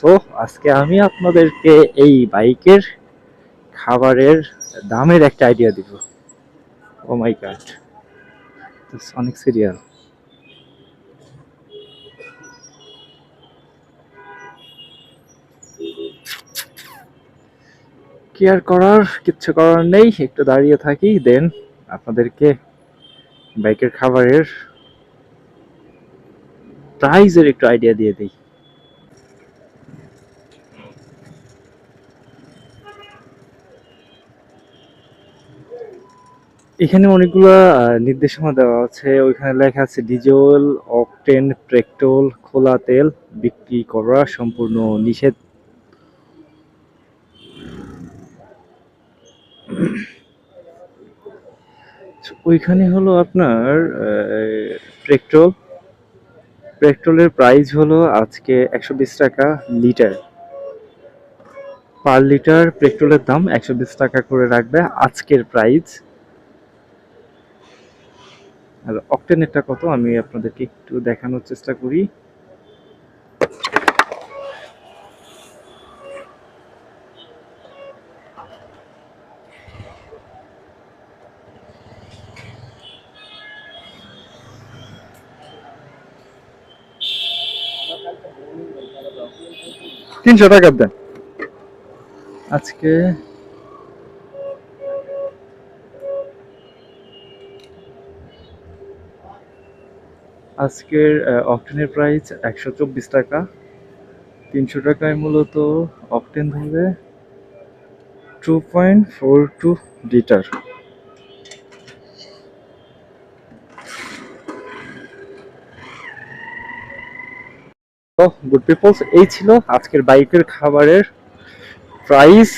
তো আজকে আমি আপনাদেরকে এই বাইকের খাবারের দামের একটা আইডিয়া দিব। ও মাই গড, অনেক সিরিয়াল। কি আর করার, কিচ্ছু করার নেই, একটু দাঁড়িয়ে থাকি, দেন আপনাদেরকে বাইকের খাবারের প্রাইসের একটু আইডিয়া দিয়ে দিই। এখানে অনেকগুলো নির্দেশনা দেওয়া আছে। ওইখানে লেখা আছে ডিজেল, অকটেন, পেট্রোল, খোলা তেল বিক্রি করা সম্পূর্ণ নিষেধ। ওইখানে হলো আপনার পেট্রোল। পেট্রোলের প্রাইস হলো আজকে 120 টাকা লিটার। পার লিটার পেট্রোলের দাম 120 টাকা করে রাখবে আজকের প্রাইস। আর অকটেনেরটা কত আমি আপনাদেরকে একটু দেখানোর চেষ্টা করি। $300 দেন আজকে। আজকের অকটেনের প্রাইস 124 টাকা। 300 টাকায় মূলত অকটেন ধরবে 2.42 লিটার। তো গুড পিপলস, এই ছিল আজকের বাইকের খাবারের প্রাইস।